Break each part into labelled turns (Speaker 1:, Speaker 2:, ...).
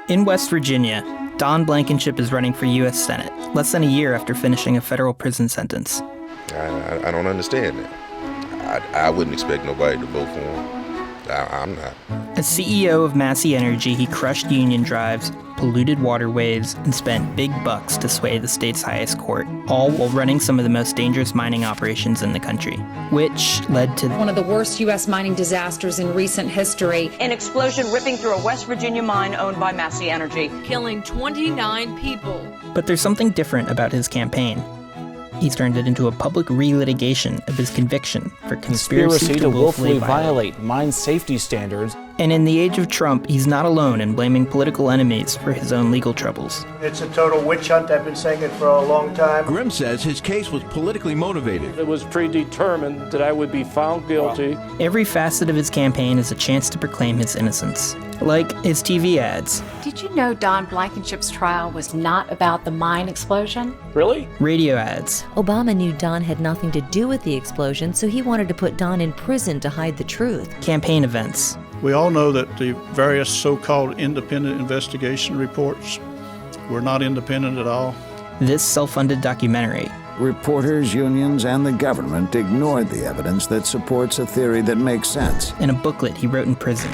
Speaker 1: In West Virginia, Don Blankenship is running for U.S. Senate, less than a year after finishing a federal prison sentence.
Speaker 2: I don't understand that. I wouldn't expect nobody to vote for him. I'm not.
Speaker 1: As CEO of Massey Energy, he crushed union drives, polluted waterways, and spent big bucks to sway the state's highest court, all while running some of the most dangerous mining operations in the country, which led to
Speaker 3: one of the worst U.S. mining disasters in recent history.
Speaker 4: An explosion ripping through a West Virginia mine owned by Massey Energy,
Speaker 5: killing 29 people.
Speaker 1: But there's something different about his campaign. He's turned it into a public re-litigation of his conviction for conspiracy to willfully violate
Speaker 6: mine safety standards.
Speaker 1: And in the age of Trump, he's not alone in blaming political enemies for his own legal troubles.
Speaker 7: It's a total witch hunt. I've been saying it for a long time.
Speaker 8: Grimm says his case was politically motivated.
Speaker 9: It was predetermined that I would be found guilty.
Speaker 1: Every facet of his campaign is a chance to proclaim his innocence, like his TV ads.
Speaker 10: Did you know Don Blankenship's trial was not about the mine explosion?
Speaker 9: Really?
Speaker 1: Radio ads.
Speaker 11: Obama knew Don had nothing to do with the explosion, so he wanted to put Don in prison to hide the truth.
Speaker 1: Campaign events.
Speaker 12: We all know that the various so-called independent investigation reports were not independent at all.
Speaker 1: This self-funded documentary.
Speaker 13: Reporters, unions, and the government ignored the evidence that supports a theory that makes sense.
Speaker 1: In a booklet he wrote in prison.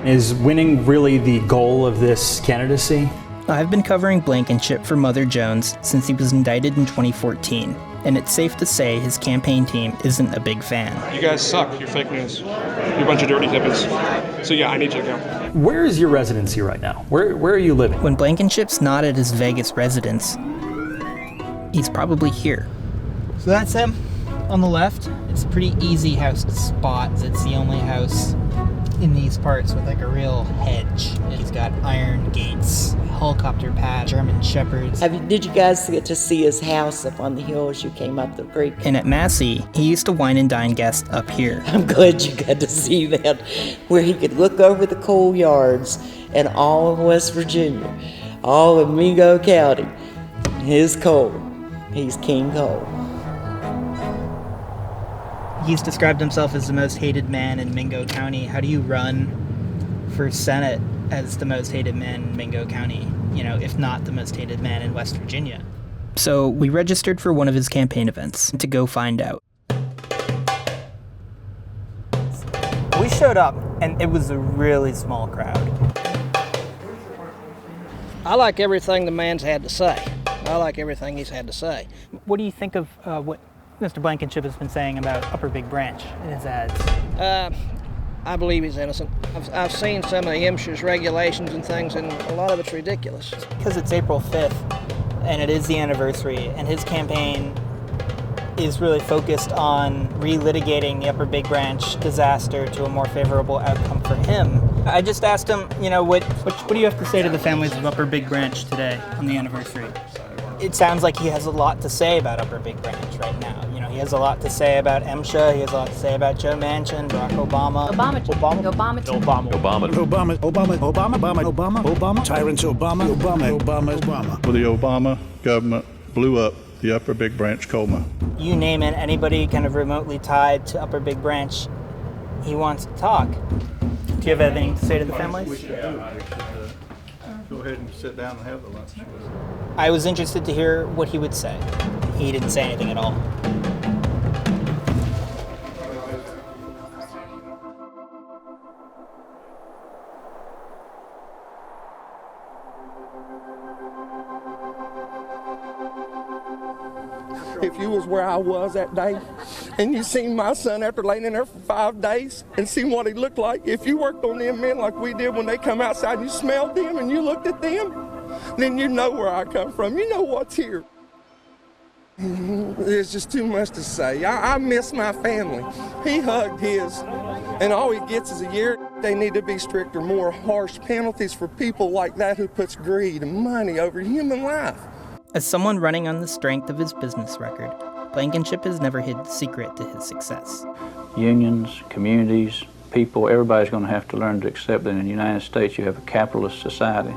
Speaker 6: Is winning really the goal of this candidacy?
Speaker 1: I've been covering Blankenship for Mother Jones since he was indicted in 2014, and it's safe to say his campaign team isn't a big fan.
Speaker 14: You guys suck. You're fake news. You're a bunch of dirty hippies. So yeah, I need you to go.
Speaker 6: Where is your residency right now? Where are you living?
Speaker 1: When Blankenship's not at his Vegas residence, he's probably here. So that's him on the left. It's a pretty easy house to spot. It's the only house in these parts with like a real hedge. He's got iron gates, helicopter pad, German shepherds.
Speaker 15: Did you guys get to see his house up on the hill as you came up the creek?
Speaker 1: And at Massey, he used to wine and dine guests up here.
Speaker 15: I'm glad you got to see that, where he could look over the coal yards and all of West Virginia, all of Mingo County. His coal. He's King Coal.
Speaker 1: He's described himself as the most hated man in Mingo County. How do you run for Senate as the most hated man in Mingo County, if not the most hated man in West Virginia? So we registered for one of his campaign events to go find out. We showed up, and it was a really small crowd.
Speaker 16: I like everything the man's had to say. I like everything he's had to say.
Speaker 1: What do you think of what Mr. Blankenship has been saying about Upper Big Branch in his ads?
Speaker 16: I believe he's innocent. I've seen some of the MSHA's regulations and things, and a lot of it's ridiculous.
Speaker 1: Because it's April 5th, and it is the anniversary, and his campaign is really focused on relitigating the Upper Big Branch disaster to a more favorable outcome for him. I just asked him, what do you have to say to the families of Upper Big Branch today on the anniversary? It sounds like he has a lot to say about Upper Big Branch right now. He has a lot to say about MSHA. He has a lot to say about Joe Manchin, Barack Obama.
Speaker 12: Obama, Tyrants Obama. Well, the Obama government blew up the Upper Big Branch coal mine.
Speaker 1: You name it, anybody kind of remotely tied to Upper Big Branch, he wants to talk. Do you have anything to say to the families?
Speaker 12: Go ahead and sit down and have the lunch.
Speaker 1: I was interested to hear what he would say. He didn't say anything at all.
Speaker 17: If you was where I was that day and you seen my son after laying in there for 5 days and seen what he looked like, if you worked on them men like we did when they come outside and you smelled them and you looked at them, then you know where I come from. You know what's here. There's just too much to say. I miss my family. He hugged his, and all he gets is a year. They need to be stricter, more harsh penalties for people like that who puts greed and money over human life.
Speaker 1: As someone running on the strength of his business record, Blankenship has never hid the secret to his success.
Speaker 18: Unions, communities, people, everybody's going to have to learn to accept that in the United States you have a capitalist society,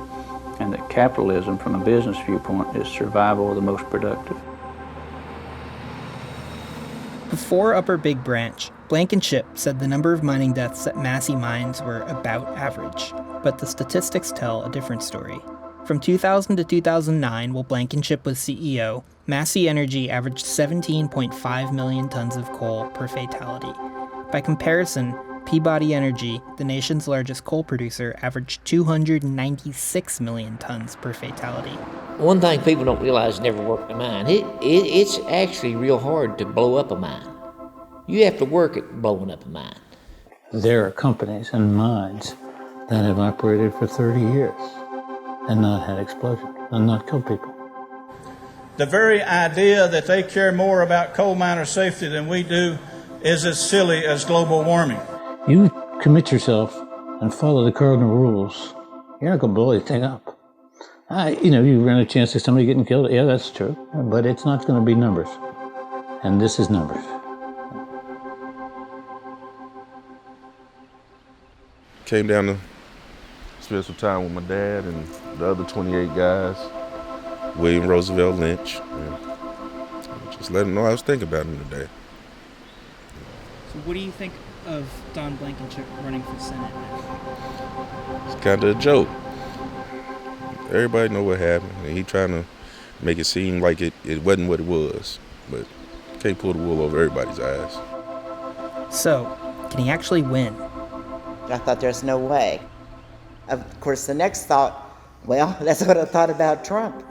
Speaker 18: and that capitalism from a business viewpoint is survival of the most productive.
Speaker 1: Before Upper Big Branch, Blankenship said the number of mining deaths at Massey mines were about average, but the statistics tell a different story. From 2000 to 2009, while Blankenship was CEO, Massey Energy averaged 17.5 million tons of coal per fatality. By comparison, Peabody Energy, the nation's largest coal producer, averaged 296 million tons per fatality.
Speaker 19: One thing people don't realize never worked a mine. It's actually real hard to blow up a mine. You have to work at blowing up a mine.
Speaker 18: There are companies and mines that have operated for 30 years and not had explosions and not killed people.
Speaker 12: The very idea that they care more about coal miner safety than we do is as silly as global warming.
Speaker 18: You commit yourself and follow the cardinal rules, you're not going to blow anything up. You run a chance of somebody getting killed. Yeah, that's true. But it's not going to be numbers. And this is numbers.
Speaker 2: Came down to spend some time with my dad and the other 28 guys, William Roosevelt Lynch. And just let him know I was thinking about him today.
Speaker 1: So what do you think of Don Blankenship running for Senate now?
Speaker 2: It's kind of a joke. Everybody know what happened, and he trying to make it seem like it wasn't what it was, but can't pull the wool over everybody's eyes.
Speaker 1: So, can he actually win?
Speaker 15: I thought there's no way. Of course, the next thought, well, that's what I thought about Trump.